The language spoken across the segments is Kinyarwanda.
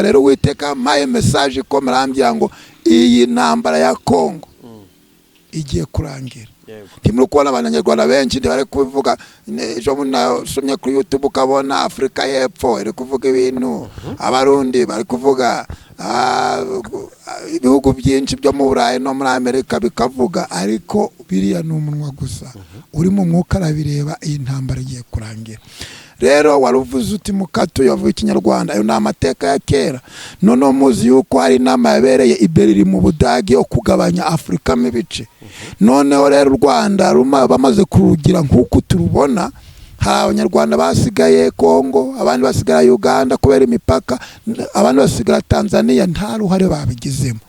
rero Uwiteka maye message ko marambya ngo iyi ntambara ya Kongo igiye kurangira. Kimwe kubona abanyarwanda benshi bari kuvuga ejo bunasomye kuri YouTube ukabona Afrika y'Epfo iri kuvuga ibintu, abarundi bari kuvuga, ibihugu byinshi byo mu Burayi no muri Amerika bikavuga, ariko biriya n'umunwa gusa uri mu mwuka arabireba iyi ntambara igiye kurangira. Rero waruvuze uti mukatu yavuye Ikinyarwanda, ayo n'amateka ya kera. None muzi yuko hari inama yabereye i Berlin mu Budage yo kugabanya Afrika mu bice. Noneho rero u Rwanda bamaze kurugira nk'uko turubona, hari abanyarwanda basigaye Kongo, abandi basigara Uganda kubera imipaka, abandi basigara Tanzania, nta ruhare babigizemo.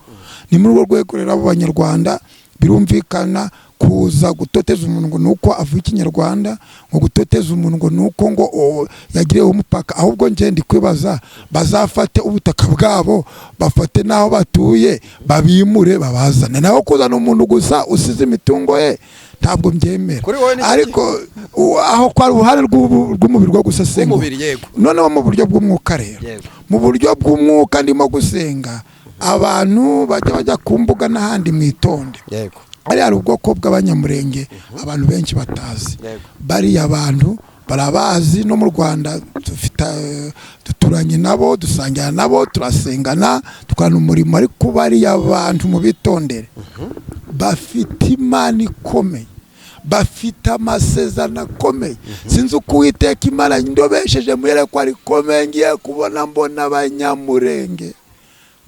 Ni muri urwo rwego rero abo banyarwanda birumvikana kuza gutoteza umuntu ngo nuko avuye Ikinyarwanda, ngo gutoteza umuntu ngo nuko ngo yagireho umupaka. Ahubwo nje ndi kwibaza, bazafate ubutaka bwabo, bafate naho batuye, babimure babazane. Naho kuzana umuntu gusa usize imitungo ye ntabwo mbyemera. Ariko aho kwa ruhare rw'umubiri rwo gusasenga, noneho mu buryo bw'umwuka rero, mu buryo bw'umwuka ndimo gusenga, abantu bajya ku mbuga n'ahandi mwitonde. Hari ubwoko bw'abanyamurenge abantu benshi batazi. Bari abantu barabazi, no mu Rwanda duturanye nabo, dusangira nabo, turasengana, tukana umurimo, ariko bari abantu mu bitondere bafite Imana ikomeye, bafite amasezerano akomeye. Sinzi uko Uwiteka Imana ndobesheje muyere ko ari komeye, ngiye kubona mbona abanyamurenge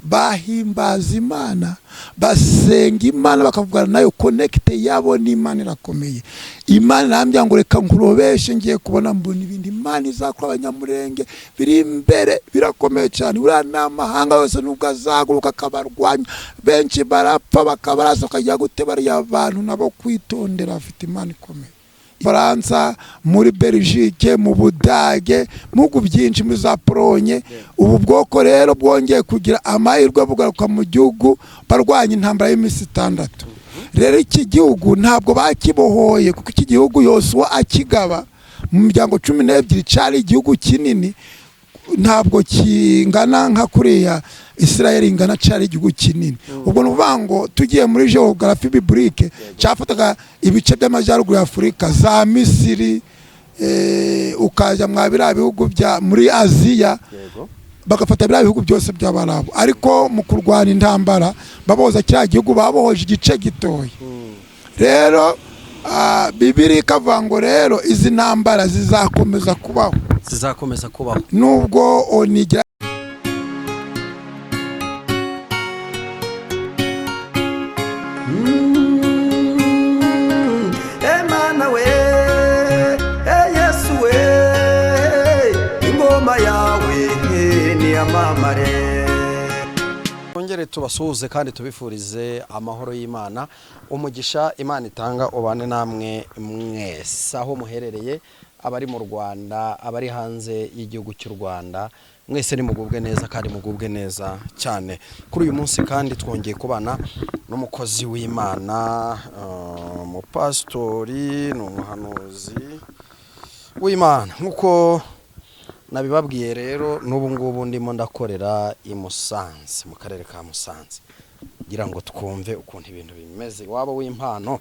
bahimbaza Imana, basenga Imana, bakavugana nayo, connecte yabo n'Imana irakomeye. Imana nambya ngo reka nkurobeshe, ngiye kubona mbona ibindi Imana izakora abanyamurenge biri imbere birakomeye cyane. Uriya n'amahanga yose nubwo azaguruka akabarwanya, benshi barapfa bakabaraza, bakajya gute bariya abantu nabo kwitondera, afite Imana ikomeye. Faransa, muri Belgique, mu Budage, mugu byinshi muri za Polonye. Ubu bwoko rero bwongeye kugira amahirwe bugaruka mu gihugu barwanya intambara y'imisi 6. Rero iki gihugu ntabwo bakibohoye, kuko iki gihugu Yosuwa akigaba mu miryango 12 cyari igihugu kinini, ntabwo kingana nka kuriya Israel ingana cyari igihugu kinini. Ubwo nuvango tugiye muri geography biblique cyafataga ibice by'amajyaruguru ya Afrika, za Misiri, ukaja mwabira bihugu bya muri Aziya, bagafata bya bihugu byose by'Abarabu. Ariko mu kurwana intambara baboza cya gihugu babohoje igice gitoya. Rero Bibiri kavango rero izi ntambara zizakomeza kubaho, nubwo onigira Emana we, Yesu we, ingoma yawe ni amamare. Ongere tubasuhuze kandi tubifurize amahoro y'Imana, umugisha Imana itanga ubane namwe mwese aho muherereye, abari mu Rwanda, abari hanze y'igihugu cy'u Rwanda, mwese ni mugubwe neza kandi mugubwe neza cyane. Kuri uyu munsi kandi twongeye kubana n'umukozi w'Imana, umupastori n'umuhanuzi w'Imana. Nkuko nabibabwiye rero, n'ubu ngubu ndimo ndakorera i Musanze, mu karere ka Musanze, ngira ngo twumve ukuntu ibintu bimeze waba w'impano.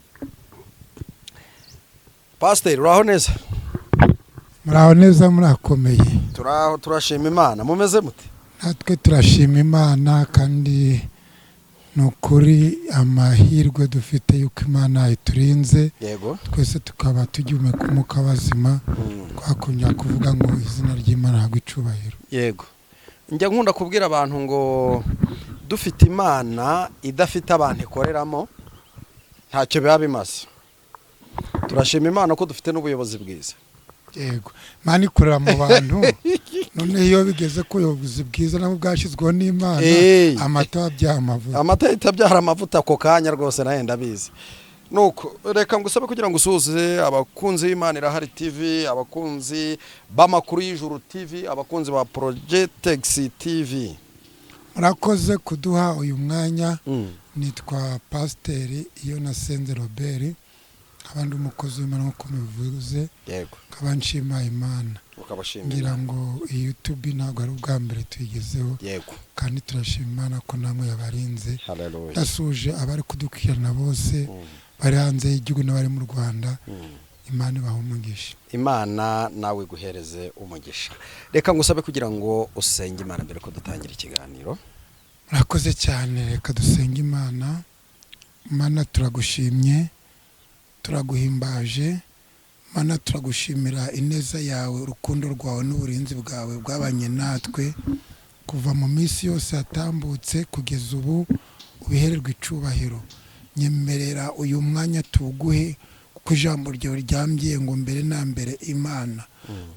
Pastor, uraho neza? Muraho neza, murakomeye. Turashima Imana. Mumeze mute? Natwe turashima Imana, kandi nukuri amahirwe dufite yuko Imana iturinze. Yego. Twese tukaba tugiye ku muka bazima, twakunya kuvuga ngo izina ry'Imana ntabwo icubahiro. Yego. Njya nkunda kubwira abantu ngo dufite Imana idafite abantu ikoreramo ntacyo biba bimaze. Turashima Imana ko dufite n'ubuyobozi bwiza. Yego, Imana ikorera mu bantu. None iyo bigeze ko ubuyobozi bwiza nabwo bwashizweho n'Imana, amata by'amavuta, amata itabyara amavuta ako kanya rwose naye ndabizi. Nuko reka ngusabe kugira ngo usuhuze abakunzi b'Imana Irahari TV, abakunzi b'amakuru y'ijuru TV, abakunzi ba Projectex TV. Murakoze kuduha uyu mwanya. Nitwa Pastor Iyo Nasenze Robert, abandi umukozi w'Imana nko mubivuze yego nkaba nshima Imana ngira ngo iyi YouTube ntabwo ari ubwa mbere tuyigezeho yego kandi turashima Imana ko namwe yabarinze haleluya ndasuje abari kudukwirana bose bari hanze y'igihugu n'abari mu Rwanda Imana ibaha umugisha Imana nawe guhereze umugisha reka ngusabe kugira ngo usenge Imana mbere ko dutangira ikiganiro murakoze cyane reka dusenge Imana Mana turagushimye turaguhimbaje Mana turagushimira ineza yawe urukundo rwawe n'uburinzi bwawe bwabanye natwe kuva mu minsi yose yatambutse kugeza ubu ubihererwa icubahiro nyemerera uyu mwanya tuguhe kuko ijambo ryawe ryambwiye ngo mbere na mbere Imana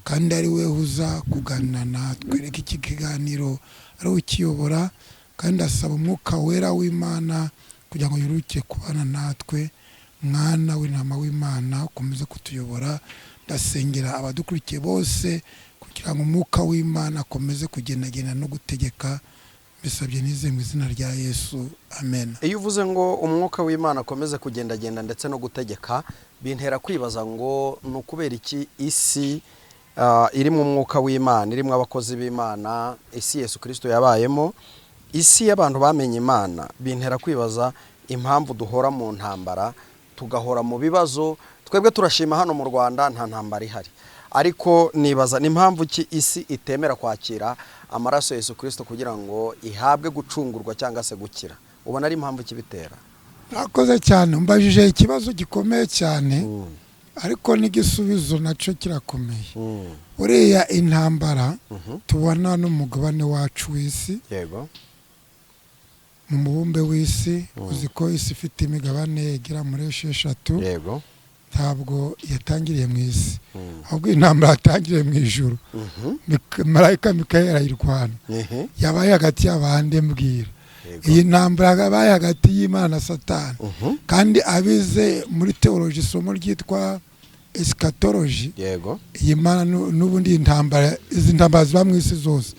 kandi ari we uza kuganira natwe reka iki kiganiro ari ukiyobora kandi asaba umwuka wera w'Imana kugira ngo yuruke kubana natwe mwana w'intama w'Imana ukomeze kutuyobora ndasengera abadukurikiye bose kugira ngo umwuka w'Imana akomeze kugendagenda no gutegeka bisabye nize mu izina rya Yesu amen. Iyo uvuze ngo umwuka w'Imana akomeze kugendagenda ndetse no gutegeka bintera kwibaza ngo nukubera iki isi iri mu mwuka w'Imana irimo abakozi b'Imana isi Yesu Kristo yabayemo isi y'abantu bamenye Imana bintera kwibaza impamvu duhora mu ntambara tugahora mu bibazo twebwe turashima hano mu Rwanda nta ntambara ihari ariko nibaza n'impamvu ki isi itemera kwakira amaraso Yesu Kristo kugira ngo ihabwe gucungurwa cyangwa se gukira ubona ari impamvu kibitera Nakoze cyane mbajije ikibazo gikomeye cyane ariko n'igisubizo naco kirakomeye uriya intambara tubona n'umugabane wacu w'isi yego mu mubumbe w'isi uziko isi ifite imigabane igera muri 6 yego ntabwo yatangiriye mu isi ahubwo intambara yatangiriye mu ijuru marayika Mikayeli arayirwana yabaye hagati y'abande mbwira iyi ntambara yabaye hagati y'Imana na Satani kandi abize muri theology isomo ryitwa eschatology yego Imana n'ubundi intambara izi ntambara ziba mu isi zose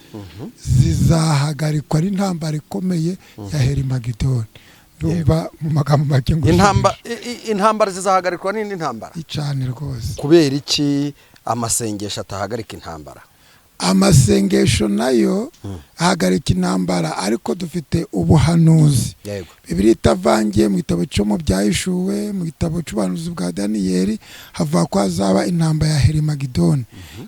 zizahagarikwa n'intambara ikomeye ya Hermagedoni ndumva mu magambo make ngo intambara zizahagarikwa n'indi ntambara icane rwose kubera iki amasengesho atahagarika intambara amasengesho nayo ahagarika intambara ariko dufite ubuhanuzi Bibiliya itavangiye mu gitabo cyo mu byahishuwe mu gitabo cy'ubuhanuzi bwa Daniyeli hava ko hazaba intambara ya Hermagedoni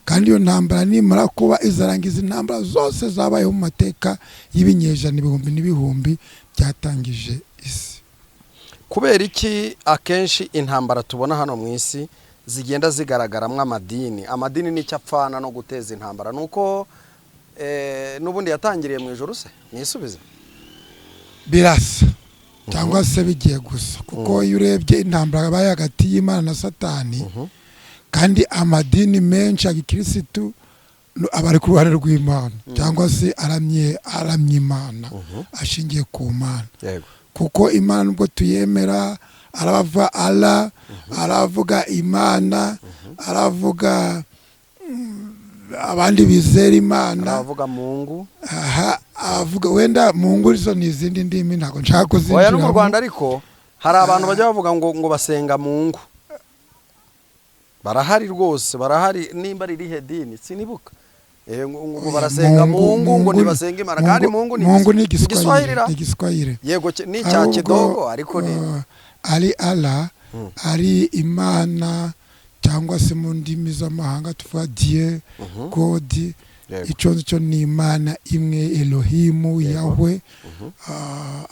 kandi iyo ntambara nimara kuba izarangiza intambara zose zabayeho mu mateka y'ibinyejana ibihumbi n'ibihumbi byatangije isi kubera iki akenshi intambara tubona hano mu isi zigenda zigaragaramo amadini n'icyo apfana no guteza intambara nuko n'ubundi yatangiriye mu ijuru se nisubize birasa cyangwa se bigiye gusa kuko iyo urebye intambara yabaye hagati y'Imana na Satani kandi amadini menshi ya gikirisitu abari ku ruhande rw'Imana cyangwa se aramye Imana ashingiye ku Mana kuko Imana nubwo tuyemera arava Allah aravuga Imana aravuga abandi bizera Imana aravuga Mungu avuga wenda Mungu izo n'izindi ndimi ntago nshaka kuzinjira oya no mu Rwanda ariko hari abantu bajya bavuga ngo basenga Mungu barahari rwose barahari nimba riri dini sinibuka ngo barasenga Mungu ngo nibasenga Imana kandi Mungu ni igiswahili yego ni cya kidogo ariko ni ari Allah ari Imana cyangwa se mu ndimi z'amahanga tuvuga Dieu God icyo ni Imana imwe Elohimu Yahweh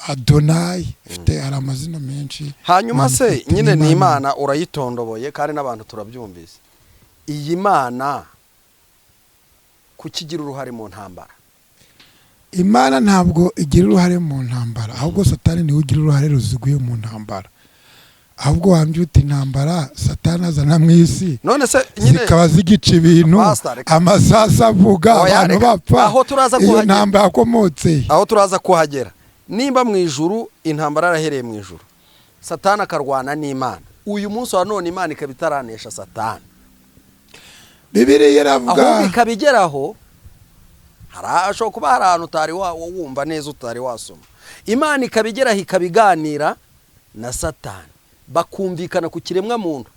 Adonai ifite amazina menshi hanyuma se nyine ni Imana urayitondoboye kandi n'abantu turabyumvise iyi Imana kukigira uruhare mu ntambara Imana ntabwo igira uruhare mu ntambara ahubwo Satani niwe ugira uruhare ruziguye mu ntambara ahubwo wambyuta intambara Satani azana mu isi none se nyine zikaba zigica ibintu amasasa avuga abantu bapfa aho turaza kuhagera intambara akomotse aho turaza kuhagera nimba mu ijuru intambara yarahereye mu ijuru Satani akarwana n'Imana uyu munsi wa none Imana ikabitaranesha Satani Bibiliya iravuga aho ikabigeraho harasho kuba hari ahantu utari wumva neza utari wasoma Imana ikabigeraho ikabiganira na Satani bakumvikana ku kiremwa muntu.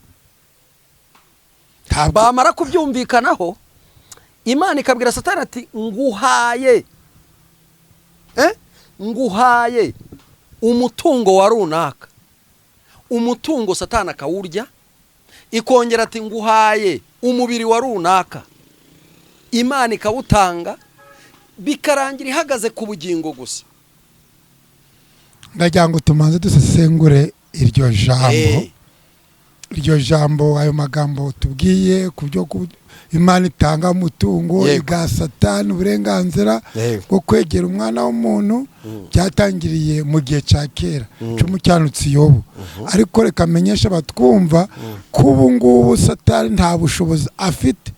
Bamara kubyumvikanaho, Imana ikabwira Satani ati nguhaye umutungo wa runaka. Umutungo Satani akawurya, ikongera ati nguhaye umubiri wa runaka. Imana ikawutanga, bikarangira ihagaze ku bugingo gusa. Ndagira ngo tumanze dusesengure iryo jambo. Iryo jambo, ayo magambo tubwiye ku byo Imana itanga umutungo, iga Satani uburenganzira bwo kwegera umwana w'umuntu, byatangiriye mu gihe cya kera cy'umukiranutsi Yobu. Ariko reka menyesha batwumva ko ubu ngubu Satani nta bushobozi afite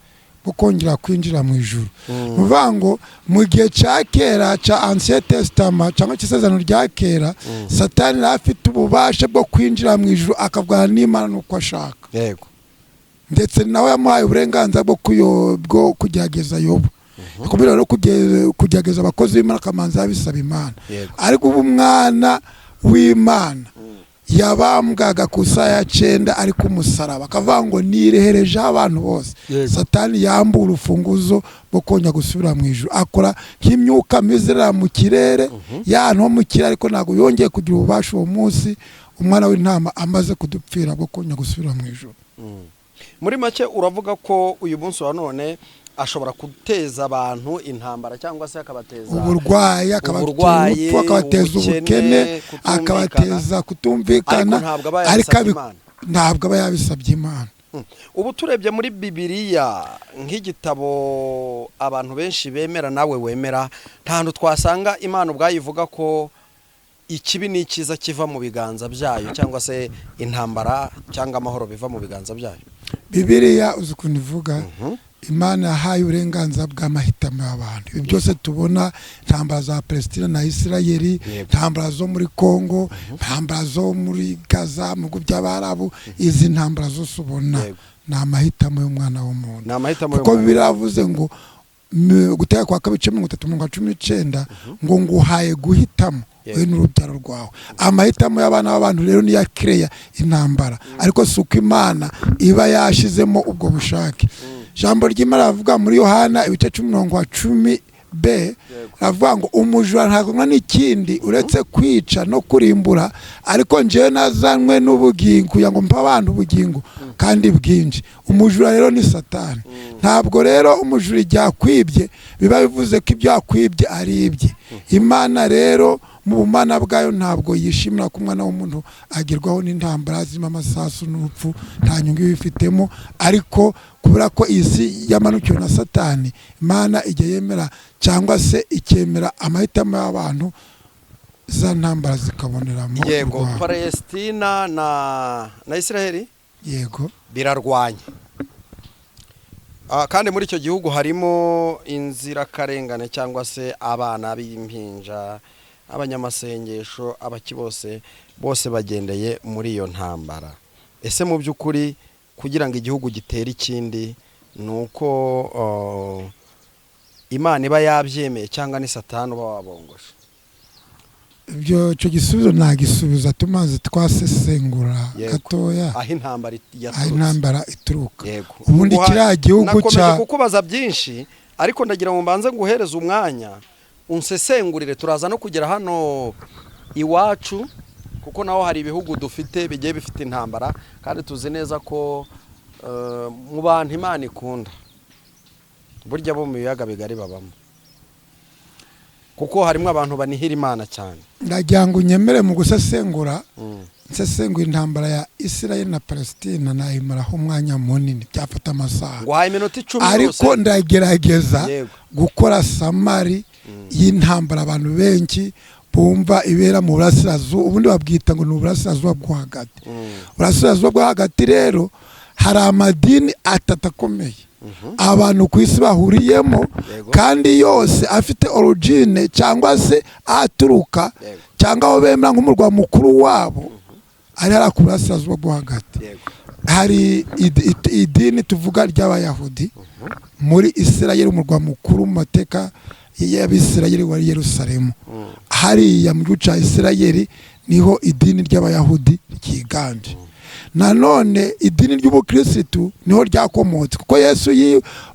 bwo kongera kwinjira mu ijuru. Nuvuga ngo mu gihe cya kera cya Ancien Testament cyangwa cy'isezerano rya kera, Satani afite ububasha bwo kwinjira mu ijuru akavugana n'Imana nuko ashaka. Yego. Ndetse nawe yamuhaye uburenganzira bwo kugerageza Yobu. Kubera no kugerageza abakozi b'Imana kamanza bisaba Imana. Ariko ubu umwana w'Imana yabambwaga ku saya 9 ari ku musaraba, akavuga ngo nirehereje abantu bose. Satani yambura urufunguzo bwo konya gusubira mu ijuru, akora nk'imyuka mizera mu kirere, yantu mu kirere, ariko nago yongeye kugira ububasha uwo munsi umwana w'intama amaze kudupfira bwo konya gusubira mu ijuru. Muri make uravuga ko uyu munsi wa none ashobora guteza abantu intambara, cyangwa se akabateza uburwayi, akabateza ubukene, akabateza kutumvikana, ariko ntabwo aba yabisabye Imana. Ubu turebye muri Bibiliya nk'igitabo abantu benshi bemera, nawe wemera, nta hantu twasanga Imana ubwayivuga ko ikibi n'ikiza kiva mu biganza byayo, cyangwa se intambara cyangwa amahoro biva mu biganza byayo. Bibiliya uzi ukuntu ivuga, Imana yahaye uburenganzira bw'amahitamo y'abantu. Ibi byose tubona, intambara za Palestina na Isirayeli, intambara zo muri Kongo, intambara zo muri Gaza, mu bihugu by'Abarabu, izi ntambara zose ubona ni amahitamo y'umwana w'umuntu. Kuko Bibiliya yavuze ngo Guteka kwa 2:13-19 ngo nguhaye guhitamo we n'urubyaro rwawe. Amahitamo y'abana b'abantu rero ni ya kireya intambara, ariko suko Imana iba yashizemo ubwo bushake. Jambo ry'Imana ravuga muri Yohana 10:10b, ravuga ngo umujura ntagomwa n'ikindi uretse kwica no kurimbura, ariko njewe nazanwe n'ubugingo kugira ngo mpa abantu ubugingo kandi bwinshi. Umujura rero ni Satani. Ntabwo rero umujura ijyakwibye biba bivuze ko ibyo yakwibye ari ibye. Imana rero mu bumana bwayo ntabwo yishimira ko umwana w'umuntu agirwaho n'intambara zima amasasu n'upfu, nta nyungu bifitemo. Ariko kubera ko isi yamanukiwe na Satani, Imana ijya yemera cyangwa se ikemera amahitamo y'abantu, za ntambara zikaboneramo. Yego, Palestina na Israeli yego birarwanya, kandi muri icyo gihugu harimo inzirakarengane cyangwa se abana b'impinja, abanyamasengesho, abaki bose bagendeye muri iyo ntambara. Ese mu by'ukuri kugira ngo igihugu gitere ikindi nuko Imana iba yabyemeye cyangwa ni Satani uba wabongoshe? Ibyo cyo gisubizo nagisubiza tumaze twasesengura gatoya aho intambara ituruka. Ubundi kiriya gihugu cya kukubaza byinshi, ariko ndagira ngo mbanze nguhereze umwanya unsesengurire. Turaza no kugera hano iwacu, kuko naho hari ibihugu dufite bigiye bifite intambara, kandi tuzi neza ko mu bantu Imana ikunda burya bo mu biyaga bigari babamo, kuko harimo abantu banihira Imana cyane. Ndagira ngo unyemere mu gusesengura, nsesengura intambara ya Israel na Palestina nayimaraho umwanya munini, byafata amasaha. Ngo haye iminota 10 ariko ndagerageza gukora samari y'intambara abantu benshi bumva ibera mu burasirazuba. Ubundi babwita ngo ni uburasirazuba bwo hagati. Uburasirazuba bwo hagati rero hari amadini atatakomeye abantu ku isi bahuriyemo, kandi yose afite origine cyangwa se aturuka cyangwa aho bemera nk'umurwa mukuru wabo ari hari ku burasirazuba bwo hagati. Hari idini tuvuga ry'Abayahudi muri Israel, umurwa mukuru mu mateka y'Abisirayeli wari Yerusalemu. hariya mu gihugu cya Isirayeli niho idini ry'abayahudi ryiganje. Nanone idini ry'ubukirisitu niho ryakomotse, kuko Yesu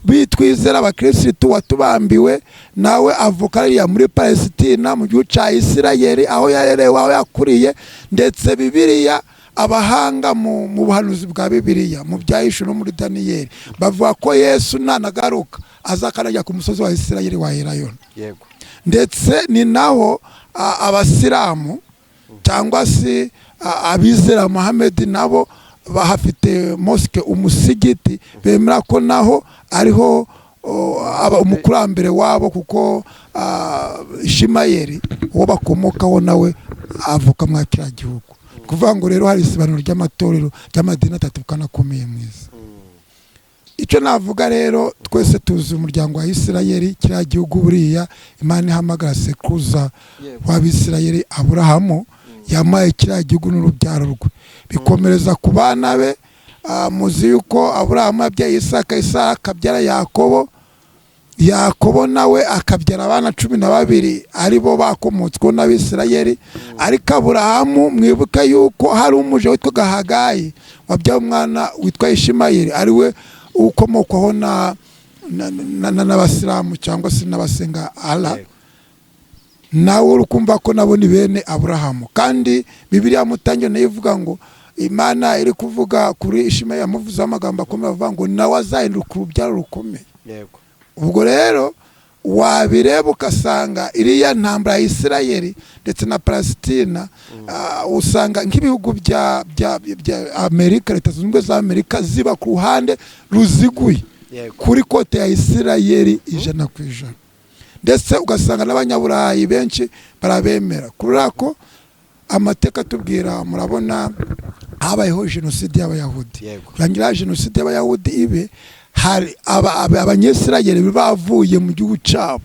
bitwizera abakirisitu watubambiwe nawe avuka hariya muri Palestina mu gihugu cya Isirayeli aho yarerewe, aho yakuriye. Ndetse Bibiliya, abahanga mu buhanuzi bwa Bibiliya mu byahishe no muri Daniyeli bavuga ko Yesu nanagaruka azakanajya ku musozi wa Isirayeli wa Elayono. Yego. Ndetse ni naho abasilamu cyangwa se abizera Muhammad nabo bahafite mosque, umusigiti, bemera ko naho ariho umukurambere wabo, kuko Ishimayeli uwo bakomokaho nawe avuka mu kiriya gihugu. Kuvuga ngo rero hari isibaniro ry'amatorero ry'amadini atatu kanakomeye mwiza. Icyo navuga rero, twese tuzi umuryango wa Isirayeli, kiriya gihugu buriya Imana ihamagara sekuruza w'Abisirayeli Aburahamu, yamaye kiriya gihugu n'urubyaro rwe, bikomereza ku bana be. Muzi yuko Aburahamu yabyaye Isaka, Isaka akabyara Yakobo, Yakobo nawe akabyara abana 12 aribo bakomotsweho n'Abisirayeli. Ariko Aburahamu mwibuka yuko hari umuje witwa Hagayi wabyaye umwana witwa Ishimayeli, ariwe ukomokwaho n'abasilamu cyangwa se n'abasenga Allah. Nawe urukumva ko nabo ni bene Aburahamu. Kandi Bibiliya mutangiye nayo ivuga ngo Imana iri kuvuga kuri Ishimayeli, yamuvuze amagambo akomeye avuga ngo nawe azahinduka urubyaro rukomeye. Yego. Ubwo rero wabireba ukasanga iriya ntambara ya Isirayeli ndetse na Palestina, usanga nk'ibihugu bya Amerika, Leta Zunze Ubumwe za Amerika ziba ku ruhande ruziguye kuri kote ya Isirayeli 100%. Ndetse ugasanga n'abanyaburayi benshi barabemera. Kurira ko amateka tubwira, murabona habayeho jenoside y'Abayahudi. Kurangira jenoside y'Abayahudi ibe, hari abanyesirayeli bavuye mu gihugu cyabo,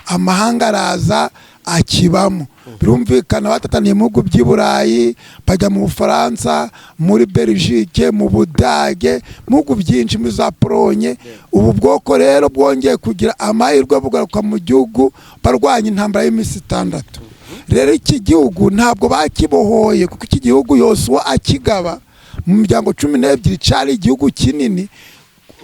amahanga araza akibamo. Birumvikana batataniye mu bihugu by'i Burayi, bajya mu Bufaransa, muri Belgique, mu Budage, mu bihugu byinshi, muri za Polonye. Ubu bwoko rero bwongeye kugira amahirwe bugaruka mu gihugu barwanya intambara y'iminsi 6. Rero iki gihugu ntabwo bakibohoye, kuko iki gihugu Yosuwa akigaba mu miryango 12 cyari igihugu kinini,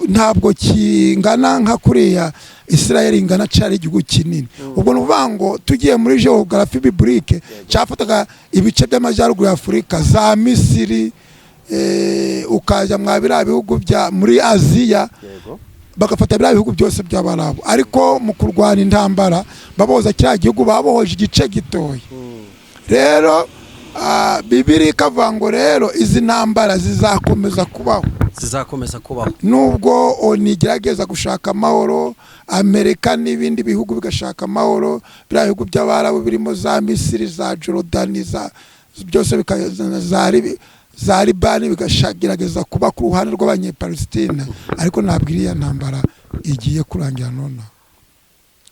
ntabwo kingana nka kuriya Isirayeli ingana, cyari igihugu kinini. Ubwo nuvuga ngo tugiye muri geography biblique, cyafataga ibice by'amajyaruguru ya Afurika, za Misiri, ukajya mwabira bihugu bya muri Aziya, bagafata bya bihugu byose by'Abarabu. Ariko mu kurwana intambara baboza kiriya gihugu babohoje igice gitoya. Rero Bibiliya ikavuga ngo rero izi ntambara zizakomeza kubaho, nubwo onigerageza gushaka amahoro, Amerika n'ibindi bihugu bigashaka amahoro, bya bihugu by'Abarabu birimo za Misiri, za Jordani, byose za Libani bigashagerageza kuba ku ruhande rw'Abanyepalestina. Ariko ntabwo iriya ntambara igiye kurangira none,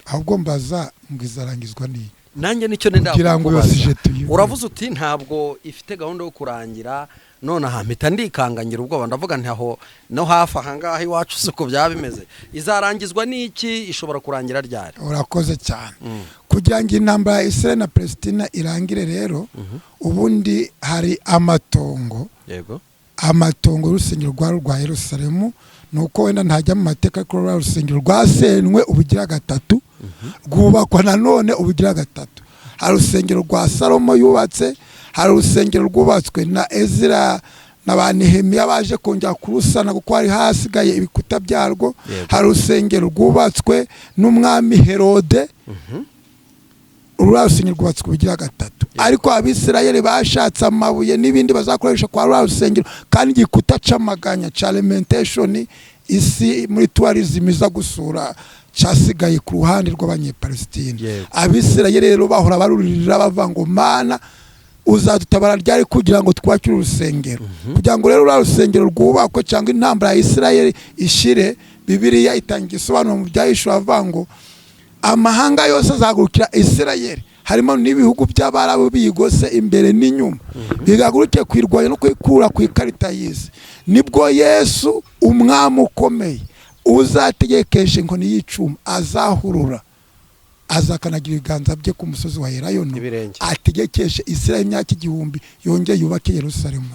ahubwo mbaza ngizarangizwa ni nanjye nicyo nenda kukubaza. Uravuze uti ntabwo ifite gahunda yo kurangira, none hampita ndikangangira ubwoba, ndavuga nti aho no hafi ahangaha iwacu suko byaba bimeze, izarangizwa n'iki, ishobora kurangira ryari? Urakoze cyane. Kugira ngo intambara ya Israel na Palestina irangire rero, ubundi hari amatongo. Yego. Amatongo y'urusengero rwa Yerusalemu, nuko wenda ntajya mu mateka ko urusengero rwasenwe ubugira 3, rwubakwa nanone ubugira 3. Hari urusengero rwa Salomo yubatse, hari urusengero rwubatswe na Ezra na ba Nehemiya baje kongera kurusana kuko hari hasigaye ibikuta byarwo. Hari urusengero rwubatswe n'umwami Herode, urusengero rwubatswe ubugira 3. Ariko Abisirayeli bashatse amabuye n'ibindi bazakoresha kwa rusengero, kandi igikuta c'amaganya ca lamentation isi muri tourism iza gusura cyasigaye ku ruhande rw'Abanyepalestina. Abisirayeli rero bahora barurira bavuga ngo Mana uzadutabara ryari kugira ngo twakire urusengero. Kugira ngo rero urusengero rwubakwe cyangwa intambara ya Isirayeli ishire, Bibiliya itangiye isobanura mu byahisho avuga ngo amahanga yose azagurukira Isirayeli, harimo n'ibihugu by'Abarabu biyigose imbere n'inyuma, bigaguruke kwirwanya no kwikura ku ikarita y'isi. Nibwo Yesu umwami ukomeye uzategekesha inkoni y'icuma azahurura azakanagira ibiganza bye ku musozi wa Elayono Ibirenge. ategekeshe Isirayeli imyaka 1000 yongeye yubake Yerusalemu.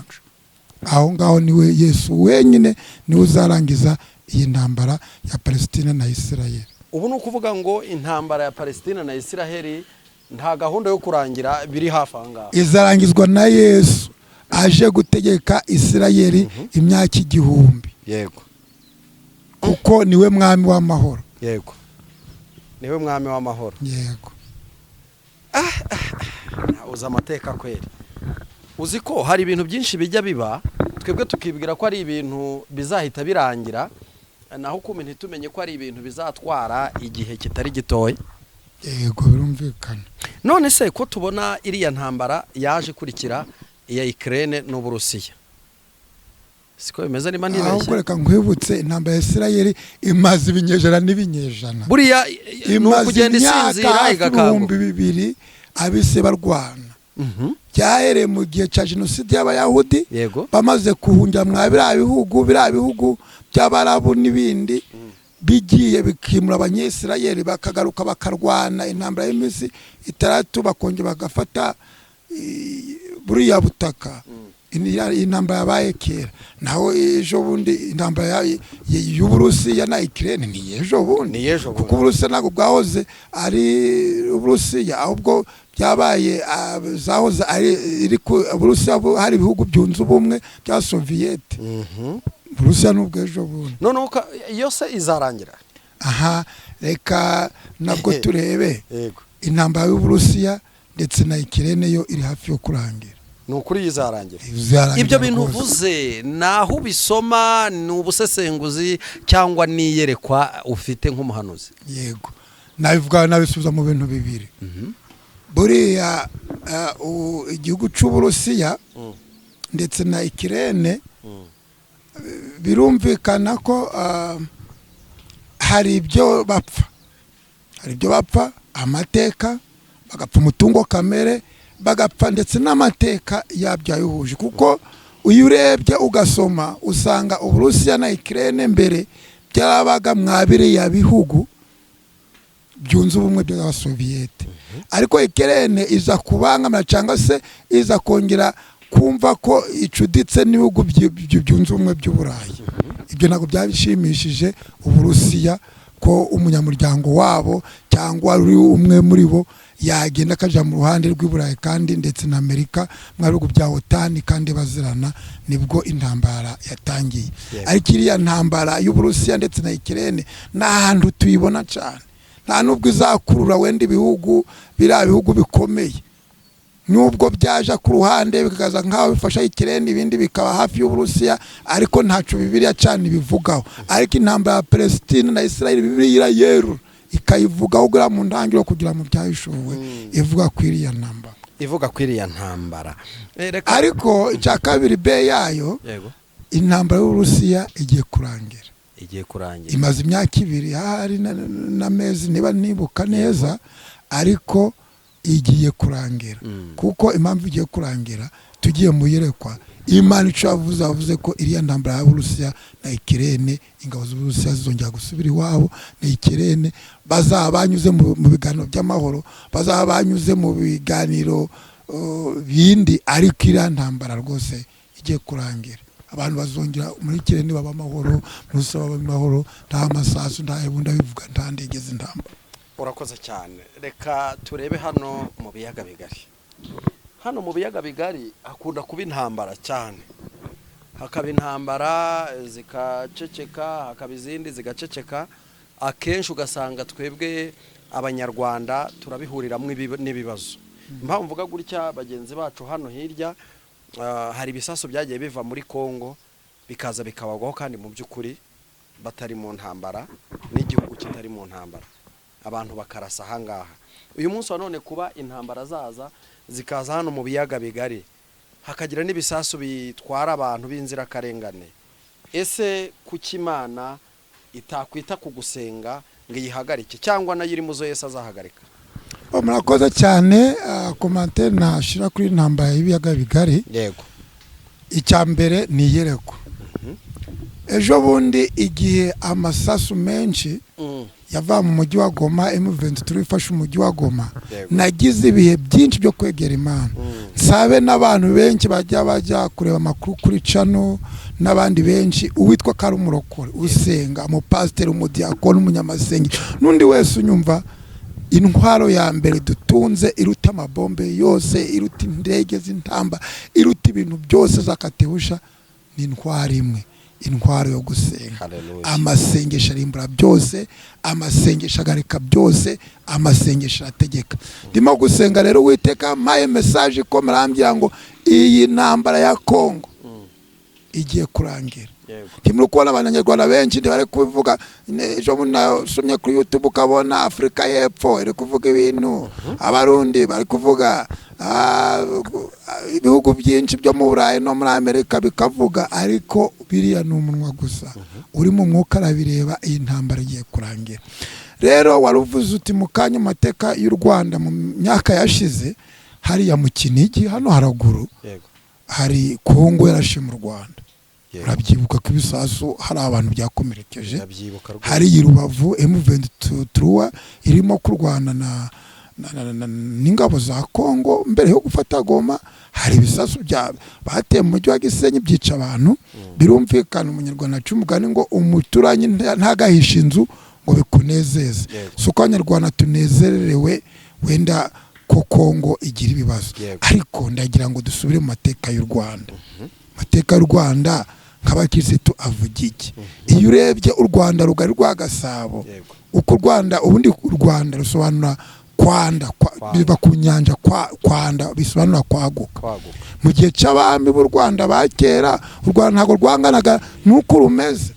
Aho ngaho niwe Yesu wenyine niwe uzarangiza iyi ntambara ya Palestina na Isirayeli. Ubu ni ukuvuga ngo intambara ya Palestina na Isirayeli nta gahunda yo kurangira, biri hafi ahangaha. Izarangizwa na Yesu aje gutegeka Isirayeli imyaka 1000. Yego. Kuko niwe mwami w'amahoro. Yego. Niwe mwami w'amahoro. Yego. Uzi amateka kweri. Uzi ko hari ibintu byinshi bijya biba, twebwe tukibwira ko ari ibintu bizahita birangira, naho uko ntitumenye ko ari ibintu bizatwara igihe kitari gitoya. Yego, birumvikana. None se ko tubona iriya ntambara yaje kurikira iya Ukraine n'Uburusiya, siko bimeze niba ntibeshye? Ahubwo reka nkwibutse intambara ya Isirayeli imaze ibinyejana n'ibinyejana. Buriya kugenda isinzira igakanguka 2000 abise barwana. Byahereye mu gihe cya jenoside y'Abayahudi, bamaze kuhungira biriya bihugu by'Abarabu n'ibindi, bigiye bikimura abanyesirayeli bakagaruka bakarwana intambara y'imisi 3 bakongera bagafata buriya butaka. Intambara yabaye kera, naho ejo bundi intambara y'Uburusiya na Ukraine ni ejo bundi, kuko Uburusiya ntabwo bwahoze ari Uburusiya, ahubwo byabaye zahoze ari Uburusiya hari ibihugu byunze ubumwe bya Soviet. Uburusiya n'ubwo ejo bundi. None iyo se izarangira? Aha, reka nabwo turebe intambara y'Uburusiya ndetse na Ukraine yo iri hafi yo kurangira. Nukuri izarangira. Ibyo bintu uvuze naho ubisoma, ni ubusesenguzi cyangwa niyerekwa ufite nk'umuhanuzi? Yego, nabivuga nabisubiza mu bintu bibiri. Buriya igihugu cy'Uburusiya ndetse na Ukraine birumvikana ko hari ibyo bapfa, amateka, bagapfa umutungo kamere, bagapfa ndetse n'amateka yabyayuhuje. Kuko uyu urebye ugasoma usanga Uburusiya na Ukraine mbere byarabaga mwabire ya bihugu byunze ubumwe by'Abasoviyete, ariko Ukraine iza kubangamira cyangwa se iza kongera kumva ko icuditse n'ibihugu byunze ubumwe by'Uburayi. Ibyo ntabwo byabishimishije Uburusiya ko umunyamuryango wabo cyangwa uri umwe muri bo yagenda akaja mu ruhande rw'Iburayi kandi ndetse na Amerika mu bihugu bya OTAN kandi bazirana. Nibwo intambara yatangiye. Ariko iriya ntambara y'Uburusiya ndetse na Ukraine n'ahantu tuyibona cyane, nta nubwo izakurura wenda ibihugu bikomeye, nubwo byaje ku ruhande bikaza nkaho bifasha Ukraine, ibindi bikaba hafi y'Uburusiya, ariko ntaco Bibiliya cyane bivugaho. Ariko intambara ya Palestina na Israel Bibiliya yero ikayivugaho gura mu ntangiro kugira mu byahishuwe, ivuga kwiriya ntambara, ariko cya kabiri be yayo, intambara y'Uburusiya igiye kurangira. Imaze imyaka 2 hari n'amezi niba nibuka neza, ariko igiye kurangira. Kuko impamvu igiye kurangira, tugiye mu yerekwa Imana avuze ko iriya ntambara y'Uburusiya na Ukraine, ingabo z'Uburusiya zizongera gusubira iwabo na Ukraine, bazaba banyuze mu biganiro by'amahoro, bazaba banyuze mu biganiro bindi, ariko iriya ntambara rwose igiye kurangira. Abantu bazongera muri Ukraine baba amahoro, Uburusiya baba amahoro, nta masasu, nta ibunda bivuga, nta ndege z'intambara. Urakoze cyane. Reka turebe hano mu biyaga bigari. Hano mu biyaga bigari hakunda kuba intambara cyane, hakaba intambara zikaceceka, hakaba izindi zigaceceka. Akenshi ugasanga twebwe Abanyarwanda turabihuriramo n'ibibazo. Impamvu mvuga gutya, bagenzi bacu hano hirya hari ibisaso byagiye biva muri Kongo bikaza bikabagwaho, kandi mu by'ukuri batari mu ntambara n'igihugu kitari mu ntambara, abantu bakarasa ahangaha. Uyu munsi wa none kuba intambara zaza zikaza hano mu biyaga bigari, hakagira n'ibisasu bitwara abantu b'inzirakarengane, ese kuki Imana itakwita ku gusenga ngo iyihagarike, cyangwa nayo iri muzo Yesu azahagarika? Murakoze cyane. Commentaire nashira kuri intambara y'ibiyaga bigari. Yego. Icyambere ni yerekwa. Ejo bundi igihe amasasu menshi yava mu mujyi wa Goma, M23 ifashe umujyi wa Goma. Nagize ibihe byinshi byo kwegera Imana. Nsabe n'abantu benshi bajya kureba amakuru kuri channel, n'abandi benshi uwitwa Karumurokore usenga, umupasiteri, umudiakoni, umunyamasengi n'undi wese unyumva. Intwaro ya mbere dutunze iruta amabombe yose, iruta indege z'intamba, iruta ibintu byose zakatehusha, ni intwaro imwe, intwaro yo gusenga. Amasengesho arimbura byose, amasengesho agarika byose, amasengesho ategeka. Ndimo gusenga rero Uwiteka maye message ko marambya ngo iyi ntambara ya Kongo igiye kurangira. Kimwe kubona abanyarwanda benshi ndibare kuvuga ejo bunasomye kuri YouTube ukabona Afrika y'Epfo iri kuvuga ibintu, abarundi bari kuvuga, ibihugu byinshi byo mu Burayi no muri Amerika bikavuga, ariko biriya ni umunwa gusa. Uri mu mwuka arabireba iyi ntambara igiye kurangira. Rero waruvuze uti mu kanya amateka y'u Rwanda mu myaka yashize, hariya mu Kinigi hano haraguru hari Kongo yarashe mu Rwanda. Urabyibuka ko ibisasu hari abantu byakomerekeje, hari Rubavu M23 irimo kurwana n'ingabo za Kongo mbere yo gufata Goma. Hari ibisasu bateye mu mujyi wa Gisenyi byica abantu. Birumvikana umunyarwanda acumugani ngo umuturanyi ntagahisha inzu ngo bikunezeze. Suko abanyarwanda tunezerewe wenda ko Kongo igira ibibazo, ariko ndagira ngo dusubire mu mateka y'u Rwanda. Mateka y'u Rwanda nk'abakirisitu avuga iki? Iyo urebye u Rwanda rugari rwa Gasabo, uko Rwanda ubundi u Rwanda rusobanura kwanda, biva ku nyanja, kwanda bisobanura kwaguka. Mu gihe cy'abami b'u Rwanda bakera, u Rwanda ntago rwanganaga nuko rumeze.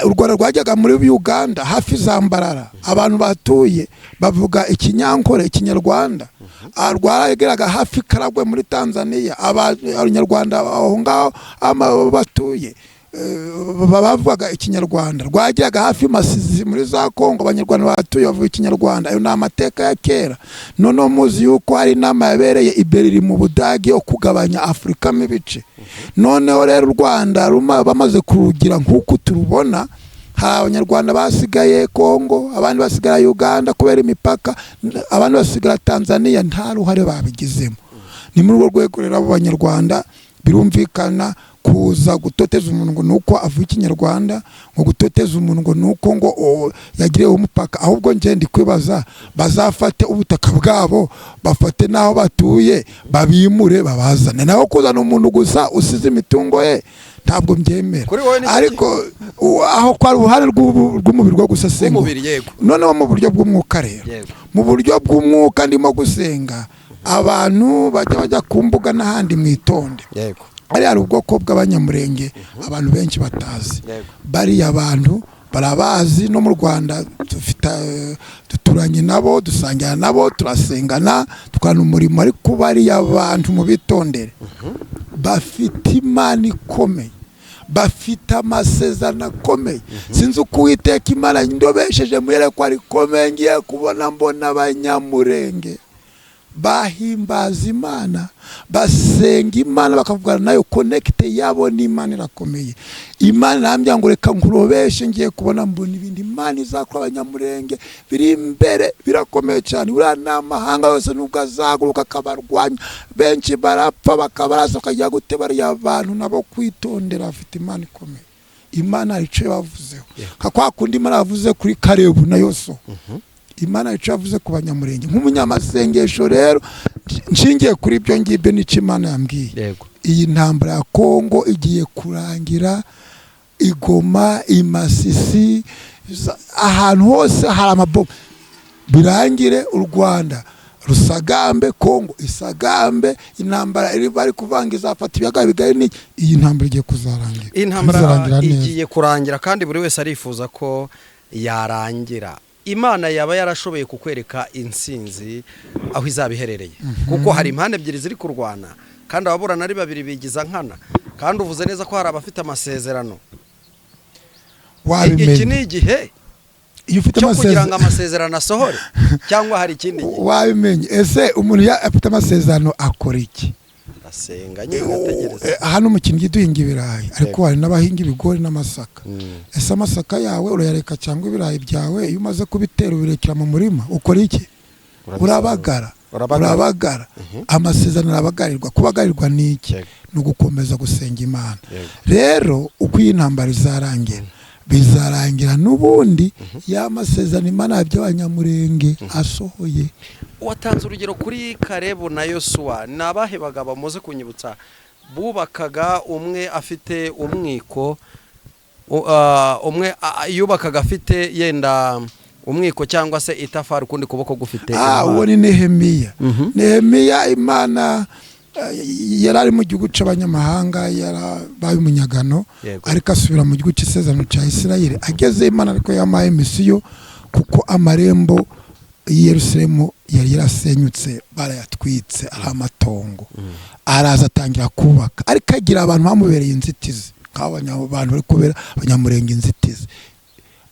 U Rwanda rwajyaga muri Uganda hafi Zambarara, abantu batuye bavuga ikinyankore, ikinyarwanda. Rwageraga hafi Karagwe muri Tanzania, abanyarwanda aho ngaho batuye bavuga ikinyarwanda. Rwageraga hafi Masizi muri za Kongo, abanyarwanda batuye bavuga ikinyarwanda. Ayo ni amateka ya kera. None muzi yuko hari inama yabereye i Berlin mu Budage yo kugabanya Afrika mu bice. Noneho rero u Rwanda bamaze kurugira nk'uko turubona, hari abanyarwanda basigaye Kongo, abandi basigara Uganda kubera imipaka, abandi basigara Tanzania, nta ruhare babigizemo. Ni muri urwo rwego rero abanyarwanda birumvikana kuza gutoteza umuntu ngo nuko avuga ikinyarwanda, ngo gutoteza umuntu ngo nuko ngo yagireho umupaka. Ahubwo nje ndi kwibaza, bazafate ubutaka bwabo, bafate naho batuye, babimure babazane. Naho kuzana umuntu gusa usize imitungo ye ntabwo mbyemera. Ariko aho kwa ruhare rw'umubiri rwo gusasenga, noneho mu buryo bw'umwuka rero, mu buryo bw'umwuka ndimo gusenga, abantu bajya ku mbuga n'ahandi mwitonde. Hari ubwoko bw'abanyamurenge abantu benshi batazi. Bari abantu barabazi, no mu Rwanda duturanye nabo, dusangira nabo, turasengana, tukana umurimo. Ariko bari abantu mu bitondere, bafite Imana ikomeye, bafite amasezerano akomeye. Sinzi uko Uwiteka Imana ndobesheje muyere ko ari komeye, ngiye kubona mbona abanyamurenge bahimbaza Imana, basenga Imana, bakavugana nayo, connecte yabo n'Imana irakomeye. Imana nambya ngo reka nkurobeshe, ngiye kubona mbona ibindi Imana izakora abanyamurenge biri imbere birakomeye cyane. Uriya n'amahanga yose nubwo azaguruka akabarwanya, benshi barapfa bakabaraza, bakajya gutebara y'abantu nabo kwitondera. Afite Imana ikomeye. Imana arico yavuzeho, kwa kundi Imana yavuze kuri Karebu na Yoso. Imana yica yavuze ku banyamurenge. Nk'umunyamasengesho rero nshingiye kuri ibyo ngibyo n'icyo Imana yambwiye, iyi ntambara ya Kongo igiye kurangira. Igoma, Imasisi, ahantu hose hari amabombe, birangire. U Rwanda rusagambe, Kongo isagambe. Intambara iri bari kuvanga izafata ibiyaga bigari. Iyi ntambara igiye kuzarangira. Intambara igiye kurangira kandi buri wese arifuza ko yarangira. Imana yaba yarashoboye kukwereka insinzi aho izabiherereye, kuko hari impande ebyiri ziri kurwana kandi ababurana ari babiri bigiza nkana, kandi uvuze neza ko hari abafite amasezerano. Iki ni igihe cyo kugira ngo amasezerano asohore, cyangwa hari ikindi gihe? Wabimenye. Ese umuntu afite amasezerano akora iki? barasenga nyine bagategereza. Hano mu kintu duhinga ibirayi ariko hari n'abahinga ibigori n'amasaka. Ese amasaka yawe urayareka cyangwa ibirayi byawe iyo umaze kubitera ubirekera mu murima ukora iki? Urabagara. Amasezerano arabagarirwa. Kubagarirwa ni iki? Ni ugukomeza gusenga Imana. Rero uko iyi ntambara izarangira bizarangira n'ubundi y'amasezerano Imana y'Abanyamurenge asohoye. Watanze urugero kuri Karebu na Yosuwa, nabahe bagabo muze kunyibutsa bubakaga umwe afite umwiko, umwe yubakaga afite yenda umwiko cyangwa se itafari kundi kuboko gufite. Uwo ni Nehemiya. Nehemiya Imana yarari mu gihugu cy'abanyamahanga, yarabaye umunyagano ariko asubira mu gihugu cy'isezerano cya Isirayeli. Ageze Imana ariko yamaye misiyo kuko amarembo i Yerusalemu yari yarasenyutse barayatwitse ari amatongo. Araza atangira kubaka ariko agira abantu bamubereye inzitizi nk'abantu bari kubera Abanyamurenge inzitizi.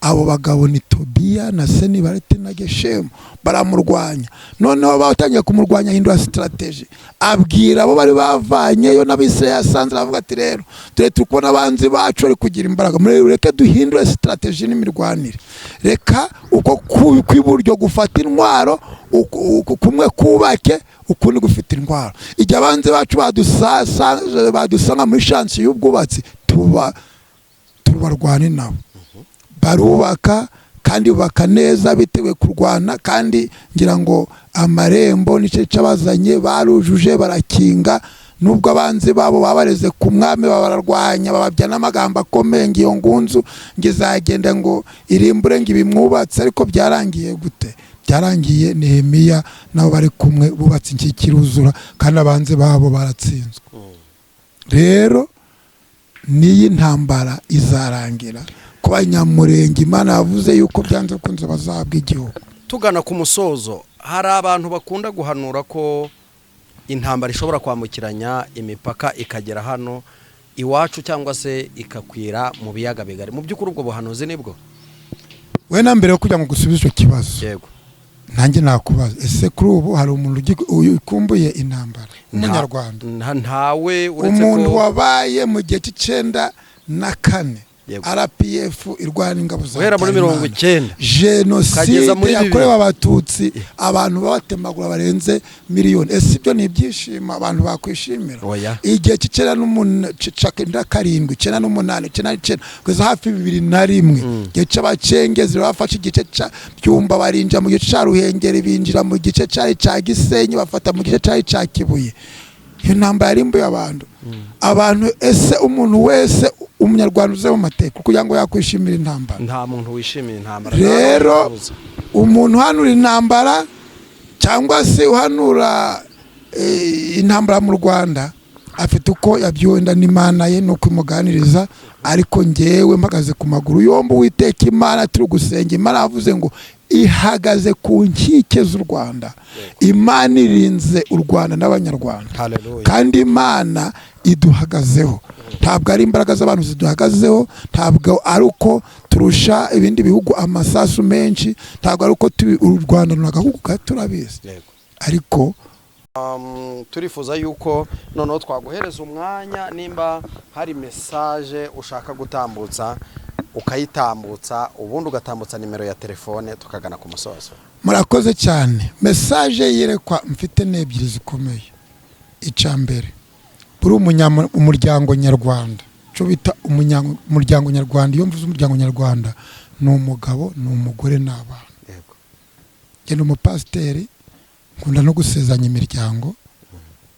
Abo bagabo ni Tobiya na Senibareti na Geshemu baramurwanya. Noneho batangiye kumurwanya hindura strategy, abwira abo bari bavanyeyo n'Abisirayeli yasanze aravuga ati rero dore tukubona abanzi bacu ari kugira imbaraga, reka duhindure strategy n'imirwanire. Reka uko kwiburyo gufata intwaro, kumwe kubake ukundi gufite intwaro. Igihe abanzi bacu badusanga muri chance y'ubwubatsi tubarwane nabo. Barubaka kandi bubaka neza bitewe kurwana, kandi ngira ngo amarembo nice cyabazanye barujuje barakinga. Nubwo abanzi babo babareze ku mwami babararwanya bababya n'amagambo akomeye ngiyo ngunzu ngizagenda ngo irimbure ngibimwubatse, ariko byarangiye gute? Byarangiye Nehemiya nabo bari kumwe bubatse ikiruzura kandi abanzi babo baratsinzwe. Rero niyi ntambara izarangira ku Banyamurenge. Imana yavuze yuko byanze kunze bazabwa igihugu. Tugana ku musozo, hari abantu bakunda guhanura ko intambara ishobora kwambukiranya imipaka ikagera hano iwacu cyangwa se ikakwira mu biyaga bigari. Mu by'ukuri ubwo buhanuzi nibwo? We na mbere yo kujya mu gusubiza icyo kibazo, yego, nanjye nakubaza, ese kuri ubu hari umuntu ukumbuye intambara umunyarwanda? Ntawe uretse ko umuntu wabaye mu gihe c'94 RPF irwana ingabo za guhera muri 19 jenoside yakorewe Abatutsi, abantu babatemagura barenze miliyoni. Ese ibyo ni ibyishimo abantu bakwishimira? Igihe c'98 kugeza hafi 2001 igihe cy'abacengezi bafashe igice cya Byumba barinja mu gice cya Ruhengeri, binjira mu gice cya Gisenyi, bafata mu gice cya Kibuye. Iyo ntambara yarimbuye abantu. Ese umuntu wese umunyarwanda uze mu mateka kugira ngo yakwishimira intambara? Nta muntu wishimira intambara. Rero umuntu uhanura intambara cyangwa se uhanura intambara mu Rwanda afite uko yabyonda n'Imana ye no kumuganiriza. Ariko ngewe mpagaze ku maguru yombi, Uwiteka Imana turi gusenga. Imana yavuze ngo ihagaze ku nkike z'u Rwanda. Imana irinze u Rwanda n'Abanyarwanda, kandi Imana iduhagazeho. Ntabwo ari imbaraga z'abantu ziduhagazeho, ntabwo ari uko turusha ibindi bihugu amasasu menshi, ntabwo ari uko u Rwanda n'agahugu turabizi. Ariko turifuza yuko noneho twaguhereza umwanya, nimba hari message ushaka gutambutsa ukayitambutsa, ubundi ugatambutsa nimero ya telefone tukagana ku musozo. Murakoze cyane. Message yerekwa mfite n'ebyiri zikomeye. Icambere, buri umuryango nyarwanda, cyo bita umuryango nyarwanda. Iyo mvuze umuryango nyarwanda ni umugabo n'umugore n'abana. Yego, genda umupasiteri, nkunda no gusezanya imiryango,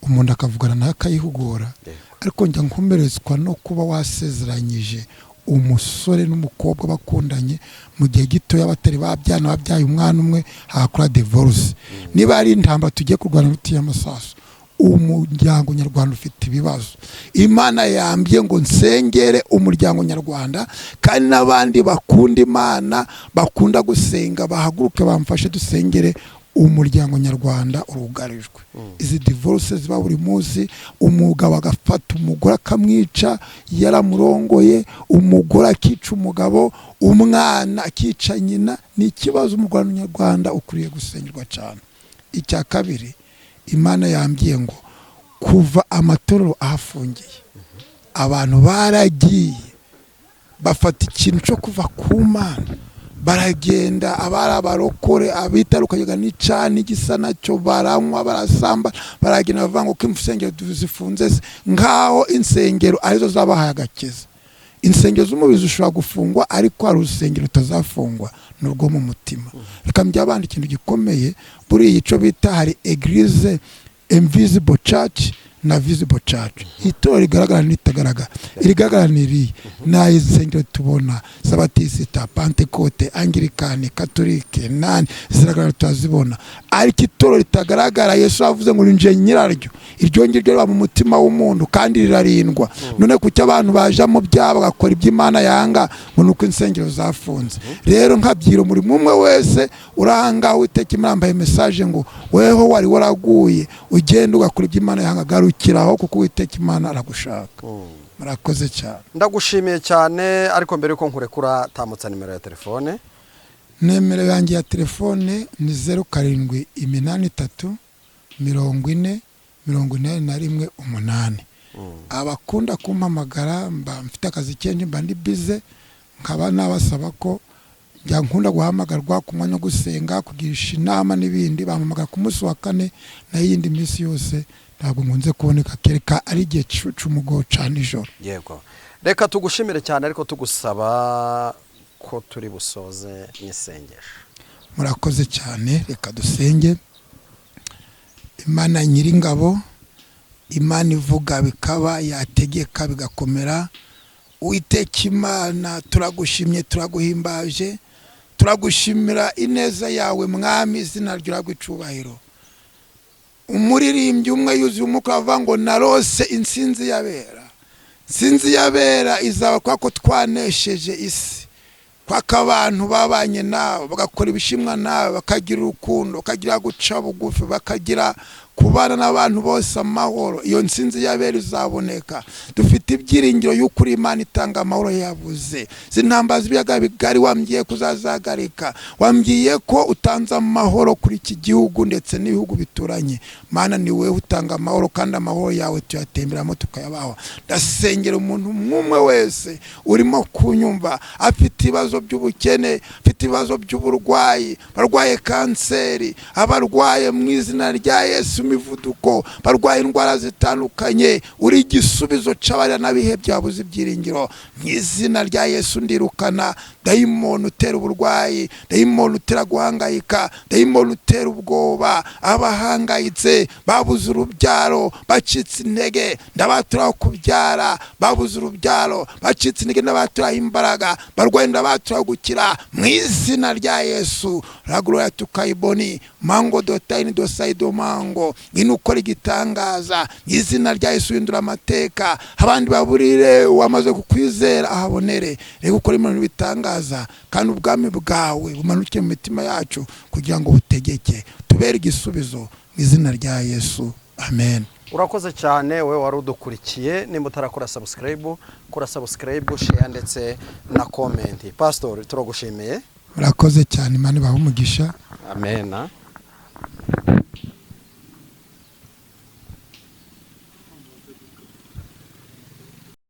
umuntu akavugana nawe akayihugura. Ariko njya nkomerezwa no kuba wasezeranyije umusore n'umukobwa bakundanye mu gihe gito y'abatari babyana, babyaye umwana umwe hakora divorce. Niba ari intambara tugiye kurwana n'utiye amasasu, umuryango nyarwanda ufite ibibazo. Imana yambye ngo nsengere umuryango nyarwanda, kandi n'abandi bakunda Imana bakunda gusenga bahaguruke bamfashe dusengere umuryango nyarwanda urugarijwe. Izi divorce ziba buri munsi, umugabo agafata umugore akamwica yaramurongoye, umugore akica umugabo, umwana akica nyina. Ni ikibazo umuryango nyarwanda ukuriye gusengerwa cyane. Icya kabiri, Imana yambwiye ngo kuva amatorero ahafungiye abantu baragiye bafata ikintu cyo kuva ku Mana baragenda abari abarokore abitarukanye n'icani gisa nacyo baranywa barasamba baragenda bavuga ngo ko insengero zifunze ngaho insengero arizo zabahaye agakiza. Insengero z'umubiri zishobora gufungwa ariko hari urusengero rutazafungwa n'urwo mu mutima. Reka mbyabandi ikintu gikomeye buri ico bita hari Eglise Invisible Church na Visible Church. Itorero rigaragara n'itagaragara. Irigaragara niri na insengero tubona Sabatisita, Pentecote, Anglikane, Katolike, nani ziragaragara tuzibona. Ariko itorero ritagaragara Yesu avuze ngo nje nyiraryo. Iryo ngiryo riba mu mutima w'umuntu kandi rirarindwa. None kuki abantu baje mu byabo bakora iby'Imana yanga ngo nuko insengero zafunze. Rero nkabyira muri mumwe wese urahanga witeka imambaye message ngo weho wari waraguye ugenda ugakora iby'Imana yanga garukiraho kuko witeka Imana aragushaka. Murakoze cyane. Ndagushimiye cyane ariko mbere yuko nkurekura tamutsa nimero ya telefone. Nimero yanjye ya telefone ni 0783 40 abakunda kumpamagara mba mfite akazi kenshi mba ndi bize nkaba nabasaba ko nkunda guhamagarwa ku mwanya gusenga kugisha inama n'ibindi bampamagara ku munsi wa kane na yindi minsi yose ntabwo nkunze kuboneka kereka ari igihe cy'umugo cyane ijoro. Yego reka tugushimire cyane ariko tugusaba ko turi busoze n'isengesho. Murakoze cyane reka dusenge. Imana nyiringabo Imana ivuga bikaba yategeka bigakomera. Uwiteka Imana turagushimye turaguhimbaje turagushimira ineza yawe mwami izina ry'uragwe icubahiro. Umuririmbyi umwe yuzuye umwuka avuga ngo narose insinzi yabera. Sinzi yabera izaba kwako twanesheje isi. Kwaka abantu babanye nawe bagakora ibishimwa nawe bakagira urukundo bakagira guca bugufi bakagira kubana n'abantu bose amahoro. Iyo nsinzi yabera izaboneka. Dufite ibyiringiro y'ukuri Imana itanga amahoro yavuze. Zintambaza ibyaga bigari wambyiye kuzazagarika. Wambyiye ko utanza amahoro kuri iki gihugu ndetse n'ibihugu bituranye. Mana ni wewe utanga amahoro kandi amahoro yawe tuyatemberamo tukayabaho. Ndasengera umuntu mwumwe wese urimo kunyumva afite ibibazo by'ubukene afite ibibazo by'uburwayi barwaye kanseri abarwaye mu izina rya Yesu imivuduko barwaye indwara zitandukanye uri igisubizo c'abari nabihe byabuze ibyiringiro mu izina rya Yesu ndirukana dayimoni utera uburwayi dayimoni utera guhangayika dayimoni utera ubwoba abahangayitse babuze urubyaro bacitse intege ndabatura kubyara babuze urubyaro bacitse intege ndabatura imbaraga barwaye ndabatura gukira mu izina rya Yesu ragura tukayiboni mango dotaini dosaido mango inukora igitangaza izina rya Yesu yindura amateka abandi baburire wamaze kukwizera ahabonere rego ukora ibintu bitangaza kandi ubwami bwawe bumanuke mu mitima yacu kugira ngo butegeke tubere igisubizo mu izina rya Yesu amen. Urakoze cyane we warudukurikiye nimba utarakora subscribe kora subscribe share ndetse na comment. Pastor turagushimiye. Murakoze cyane Imana ibahe umugisha. Amen.